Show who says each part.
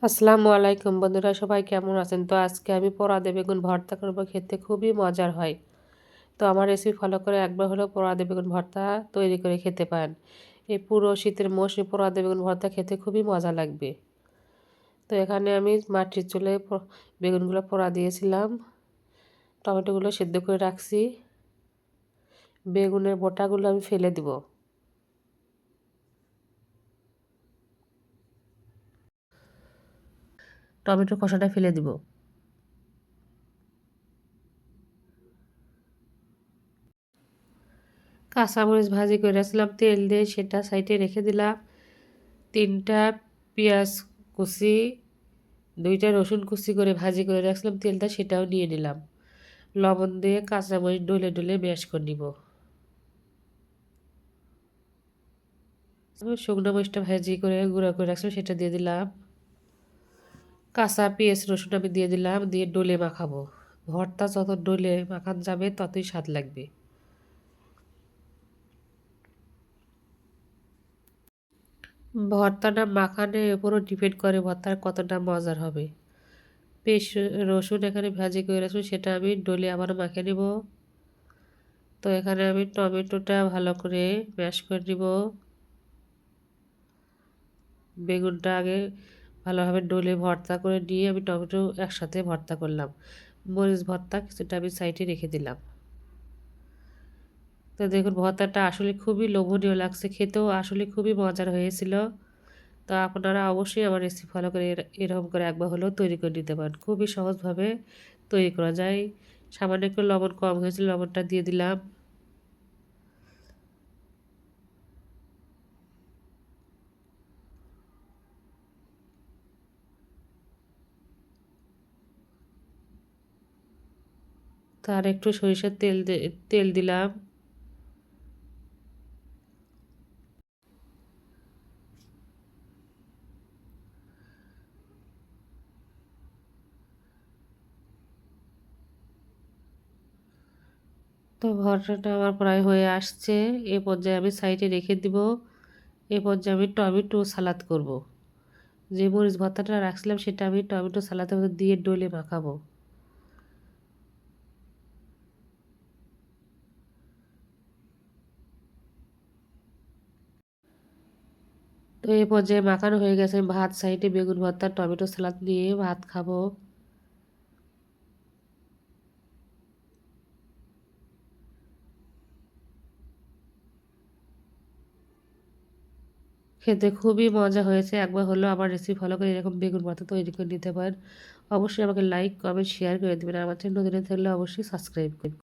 Speaker 1: আসসালামু আলাইকুম বন্ধুরা, সবাই কেমন আছেন? তো আজকে আমি পোড়া দিয়ে বেগুন ভর্তা করব, খেতে খুবই মজার হয়। তো আমার রেসিপি ফলো করে একবার হলেও পোড়া দিয়ে বেগুন ভর্তা তৈরি করে খেতে পারেন। এই পুরো শীতের মৌসুমে পোড়া দিয়ে বেগুন ভর্তা খেতে খুবই মজা লাগবে। তো এখানে আমি মাটির চুলায় বেগুনগুলো পোড়া দিয়েছিলাম, টমেটোগুলো সেদ্ধ করে রাখছি। বেগুনের বোটাগুলো আমি ফেলে দিব। টমেটোর খোসাটা ফেলে দিব। কাঁচামরিচ ভাজি করে রাখছিলাম তেল দিয়ে, সেটা সাইডে রেখে দিলাম। 3টা পেঁয়াজ কুচি, 2টা রসুন কুচি করে ভাজি করে রাখছিলাম তেলটা, সেটাও নিয়ে নিলাম। লবণ দিয়ে কাঁচামরিচ ডলে ডলে ম্যাশ করে নিব। শুকনো মরিচটা ভাজি করে গুঁড়া করে রাখছিলাম, সেটা দিয়ে দিলাম। কাঁচা পেঁয়াজ রসুন আমি দিয়ে দিলাম, দিয়ে ডলে মাখাবো। ভর্তা যত ডলে মাখান যাবে ততই স্বাদ লাগবে। ভর্তাটা মাখানোর উপরও ডিপেন্ড করে ভর্তার কতটা মজার হবে। পেঁয়াজ রসুন এখানে ভাজি করে রাখছি, সেটা আমি ডলে আবার মাখিয়ে নেব। তো এখানে আমি টমেটোটা ভালো করে ম্যাশ করে নিব। বেগুনটা আগে ভালোভাবে ডলে ভর্তা করে নিয়ে আমি টমেটো একসাথে ভর্তা করলাম। মরিচ ভর্তা কিছুটা আমি সাইডে রেখে দিলাম। তো দেখুন ভর্তাটা আসলে খুবই লোভনীয় লাগছে, খেতেও আসলে খুবই মজার হয়েছিল। তো আপনারা অবশ্যই আমার রেসিপি ফলো করে এরকম করে একবার হলেও তৈরি করে নিতে পারেন। খুবই সহজভাবে তৈরি করা যায়। সামান্য একটু লবণ কম হয়েছিল, লবণটা দিয়ে দিলাম। তার একটু সরিষার তেল দিলাম। তো ভর্তাটা আমার প্রায় হয়ে আসছে। এ পর্যায়ে আমি সাইডে রেখে দিব। এ পর্যায়ে আমি টমেটো সালাদ করব। যে মরিচ ভর্তাটা রাখছিলাম সেটা আমি টমেটো সালাদের মধ্যে দিয়ে ডলে মাখাবো। তো এই পর্যায়ে মাখানো হয়ে গেছে, ভাত সাইডে বেগুন ভর্তা টমেটো সালাদ নিয়ে ভাত খাবো। খেতে খুবই মজা হয়েছে। একবার হলেও আমার রেসিপি ফলো করে এরকম বেগুন ভর্তা তৈরি করে নিতে পারেন। অবশ্যই আমাকে লাইক কমেন্ট শেয়ার করে দেবেন। আমার চ্যানেল নতুন থাকলে অবশ্যই সাবস্ক্রাইব করবেন।